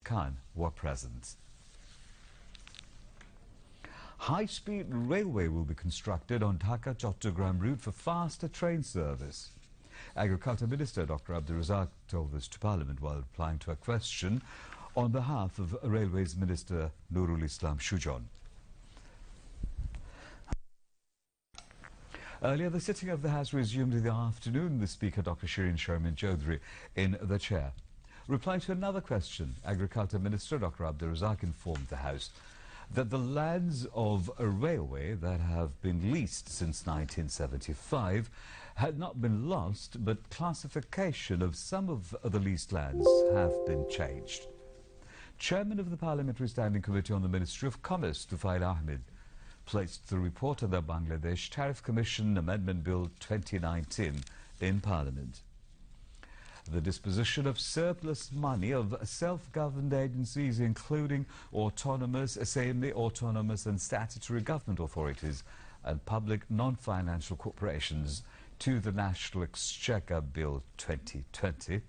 Khan were present. High-speed railway will be constructed on Dhaka-Chattogram route for faster train service. Agriculture Minister Dr. Abdul Razak told this to Parliament while replying to a question on behalf of Railways Minister Nurul Islam Shujon. Earlier, the sitting of the House resumed in the afternoon, the Speaker Dr. Shirin Sharmin Chaudhry in the chair. Replying to another question, Agriculture Minister Dr. Abdul Razak informed the House that the lands of a railway that have been leased since 1975 had not been lost, but classification of some of the leased lands have been changed. Chairman of the Parliamentary Standing Committee on the Ministry of Commerce, Tufail Ahmed, placed the report of the Bangladesh Tariff Commission Amendment Bill 2019 in Parliament. The disposition of surplus money of self-governed agencies, including autonomous, semi-autonomous and statutory government authorities and public non-financial corporations to the National Exchequer Bill 2020,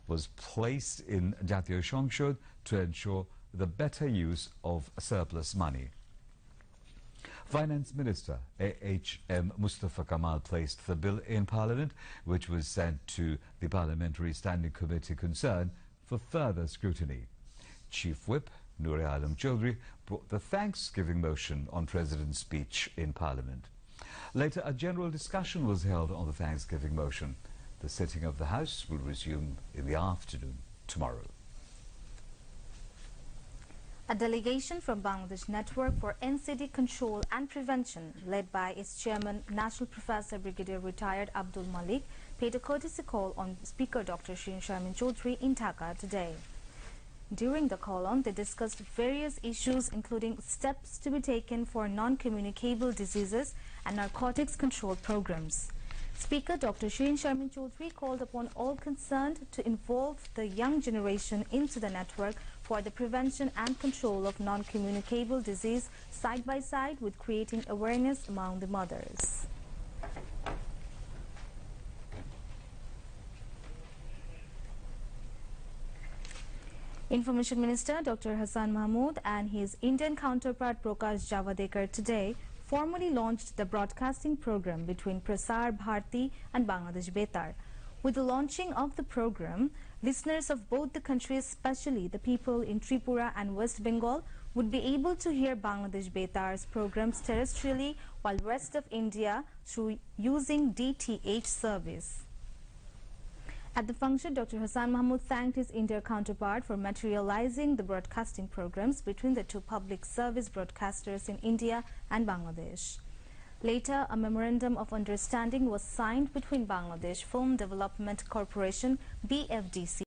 was placed in Jatiyo সংসদ to ensure the better use of surplus money. Finance Minister A.H.M. Mustafa Kamal placed the bill in Parliament, which was sent to the Parliamentary Standing Committee concerned for further scrutiny. Chief Whip Noor Alam Chaudhry brought the thanksgiving motion on President's speech in Parliament. Later, a general discussion was held on the thanksgiving motion. The sitting of the House will resume in the afternoon tomorrow. A delegation from Bangladesh Network for NCD Control and Prevention, led by its chairman, National Professor Brigadier Retired Abdul Malik, paid a courtesy call on Speaker Dr. Shirin Sharmin Chaudhry in Dhaka today. During the call-on, they discussed various issues, including steps to be taken for non-communicable diseases and narcotics control programs. Speaker Dr. Shirin Sharmin Chaudhry called upon all concerned to involve the young generation into the network for the prevention and control of non-communicable disease side by side with creating awareness among the mothers. Information Minister Dr. Hassan Mahmood and his Indian counterpart Prakash Javadekar today formally launched the broadcasting program between Prasar Bharati and Bangladesh Betar. With the launching of the program, listeners of both the countries, especially the people in Tripura and West Bengal, would be able to hear Bangladesh Betar's programs terrestrially, while rest of India through using DTH service. At the function, Dr. Hassan Mahmood thanked his India counterpart for materializing the broadcasting programs between the two public service broadcasters in India and Bangladesh. Later, a memorandum of understanding was signed between Bangladesh Film Development Corporation (BFDC)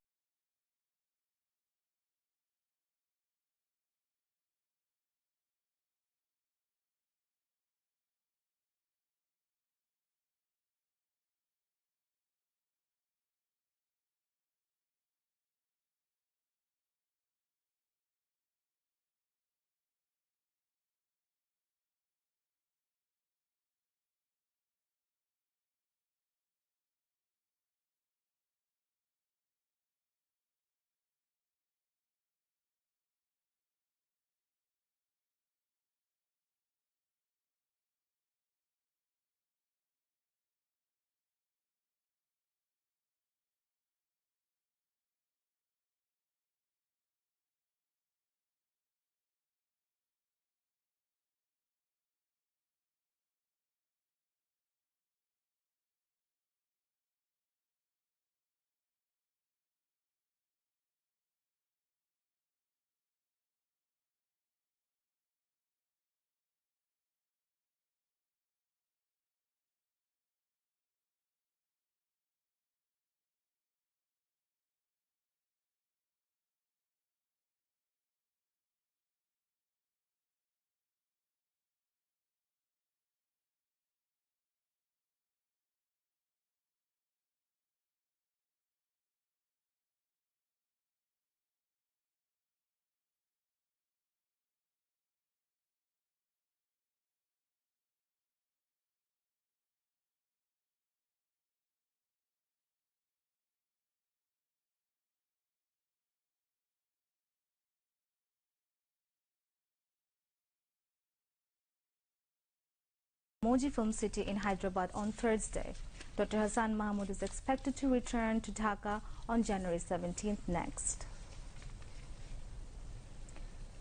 Moji Film City in Hyderabad on Thursday. Dr. Hassan Mahmood is expected to return to Dhaka on January 17th next.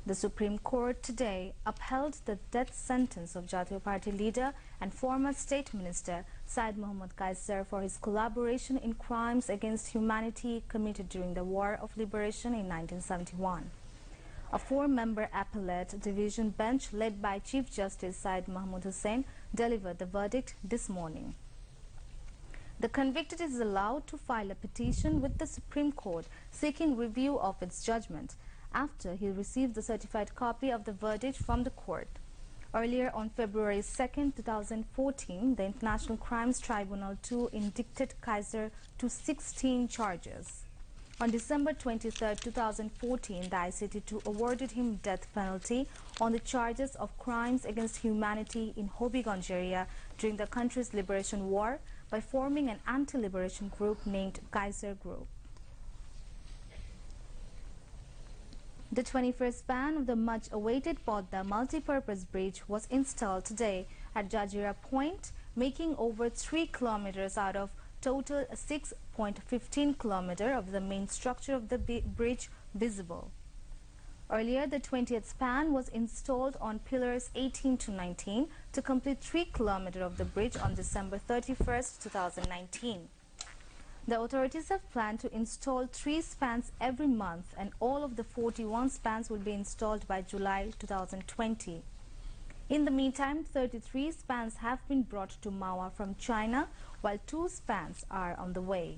The Supreme Court today upheld the death sentence of Jatiya Party leader and former State Minister Syed Mohammad Kaiser for his collaboration in crimes against humanity committed during the War of Liberation in 1971. A four-member appellate division bench led by Chief Justice Syed Mahmood Hussain delivered the verdict this morning. The convicted is allowed to file a petition with the Supreme Court seeking review of its judgment after he received the certified copy of the verdict from the court. Earlier on February 2, 2014, the International Crimes Tribunal II indicted Kaiser to 16 charges. On December 23, 2014, the ICT2 awarded him death penalty on the charges of crimes against humanity in Hobbyganj area during the country's liberation war by forming an anti-liberation group named Kaiser Group. The 21st span of the much-awaited Podda multi-purpose bridge was installed today at Jajira Point, making over 3 kilometers out of total 6.15 kilometers of the main structure of the bridge visible. Earlier, the 20th span was installed on pillars 18 to 19 to complete 3 kilometers of the bridge on December 31, 2019. The authorities have planned to install 3 spans every month, and all of the 41 spans will be installed by July 2020. In the meantime, 33 spans have been brought to Mawa from China, while 2 spans are on the way.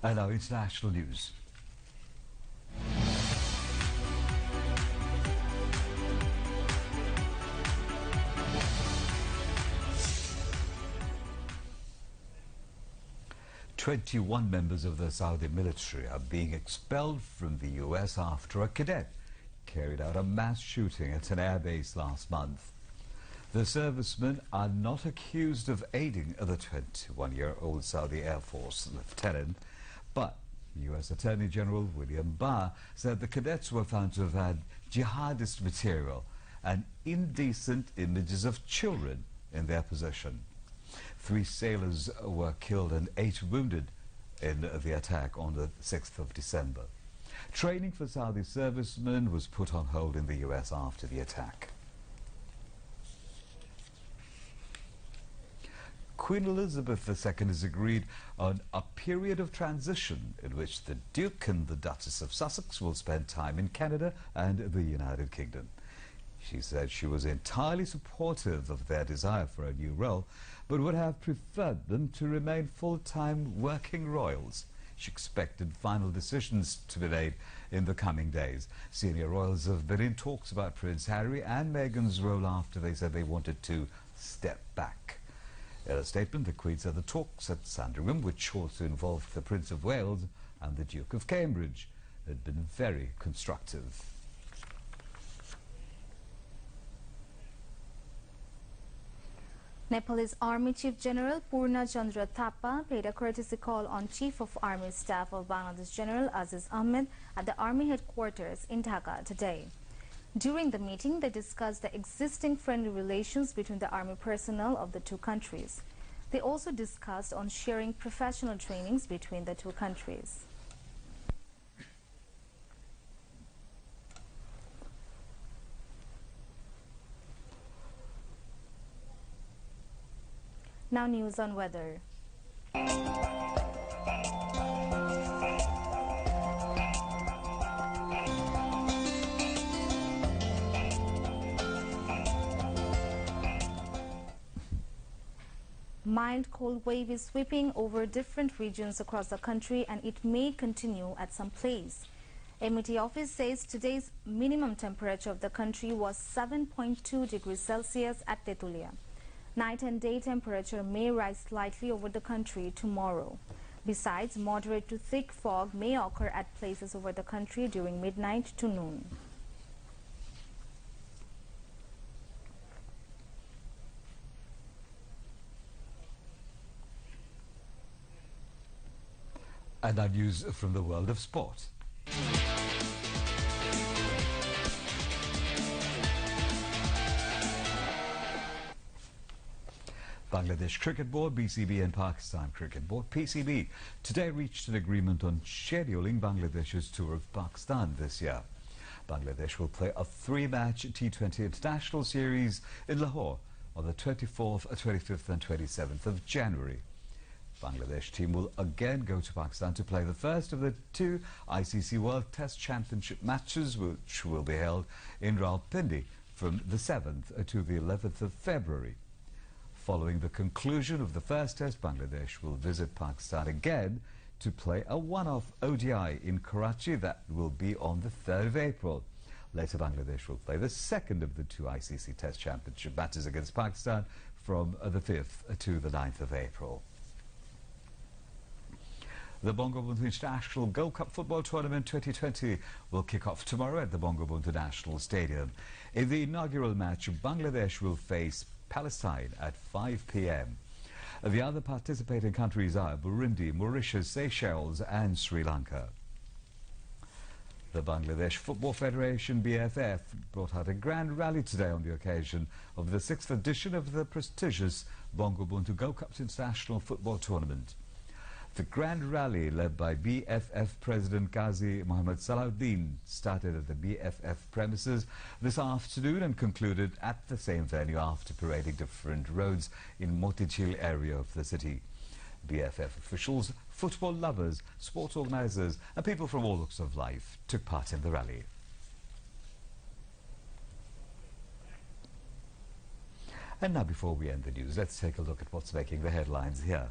And now international news. "21 members of the Saudi military are being expelled from the US after a cadet carried out a mass shooting at an airbase last month. The servicemen are not accused of aiding the 21-year-old Saudi Air Force lieutenant, but US Attorney General William Barr said the cadets were found to have had jihadist material and indecent images of children in their possession. 3 sailors were killed and 8 wounded in the attack on the 6th of December. Training for Saudi servicemen was put on hold in the US after the attack. Queen Elizabeth II has agreed on a period of transition in which the Duke and the Duchess of Sussex will spend time in Canada and the United Kingdom. She said she was entirely supportive of their desire for a new role, but would have preferred them to remain full-time working royals. She expected final decisions to be made in the coming days. Senior royals have been in talks about Prince Harry and Meghan's role after they said they wanted to step back. In a statement, the Queen said the talks at Sandringham, which also involved the Prince of Wales and the Duke of Cambridge, had been very constructive. Nepalese Army Chief General Purna Chandra Thapa paid a courtesy call on Chief of Army Staff of Bangladesh General Aziz Ahmed at the Army headquarters in Dhaka today. During the meeting, they discussed the existing friendly relations between the Army personnel of the two countries. They also discussed on sharing professional trainings between the two countries. Now news on weather. Mild cold wave is sweeping over different regions across the country, and it may continue at some place. MET office says today's minimum temperature of the country was 7.2 degrees Celsius at Tetulia. Night and day temperature may rise slightly over the country tomorrow. Besides, moderate to thick fog may occur at places over the country during midnight to noon. And our news from the world of sport. Bangladesh Cricket Board, BCB and Pakistan Cricket Board, PCB, today reached an agreement on scheduling Bangladesh's tour of Pakistan this year. Bangladesh will play a three-match T20 international series in Lahore on the 24th, 25th and 27th of January. Bangladesh team will again go to Pakistan to play the first of the two ICC World Test Championship matches, which will be held in Rawalpindi from the 7th to the 11th of February. Following the conclusion of the first test, Bangladesh will visit Pakistan again to play a one-off ODI in Karachi. That will be on the 3rd of April. Later, Bangladesh will play the second of the two ICC Test Championship matches against Pakistan from the 5th to the 9th of April. The Bangabandhu International Gold Cup Football Tournament 2020 will kick off tomorrow at the Bangabandhu National Stadium. In the inaugural match, Bangladesh will face Palestine at 5 p.m. The other participating countries are Burundi, Mauritius, Seychelles and Sri Lanka. The Bangladesh Football Federation, BFF, brought out a grand rally today on the occasion of the 6th edition of the prestigious Bangabandhu Gold Cup International Football Tournament. The grand rally, led by BFF President Ghazi Mohammed Salahuddin, started at the BFF premises this afternoon and concluded at the same venue after parading different roads in Motichil area of the city. BFF officials, football lovers, sports organisers and people from all walks of life took part in the rally. And now, before we end the news, let's take a look at what's making the headlines here.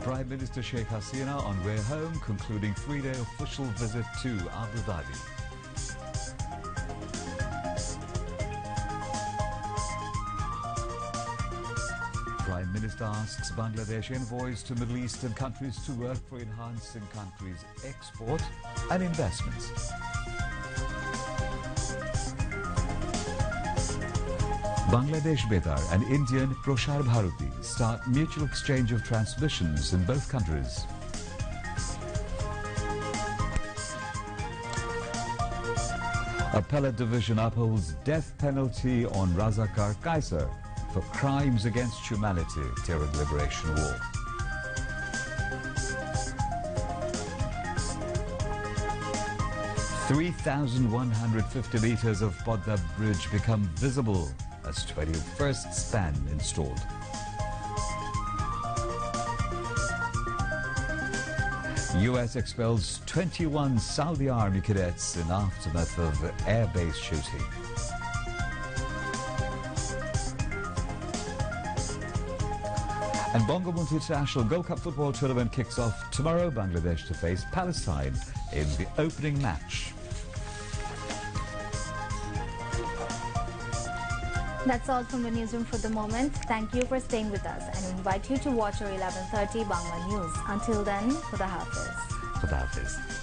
Prime Minister Sheikh Hasina on way home, concluding three-day official visit to Abu Dhabi. Prime Minister asks Bangladesh envoys to Middle Eastern countries to work for enhancing countries' export and investments. Bangladesh Betar and Indian Prasar Bharati start mutual exchange of transmissions in both countries. Appellate Division upholds death penalty on Razakar Kaiser for crimes against humanity during Liberation War. (3,150 meters of Podda Bridge become visible as 21st span installed. US expels 21 Saudi Army cadets in aftermath of airbase shooting. And Bangabandhu International Gold Cup Football Tournament kicks off tomorrow. Bangladesh to face Palestine in the opening match. That's all from the newsroom for the moment. Thank you for staying with us and invite you to watch our 11:30 Bangla News. Until then, Khuda Hafiz. Khuda Hafiz.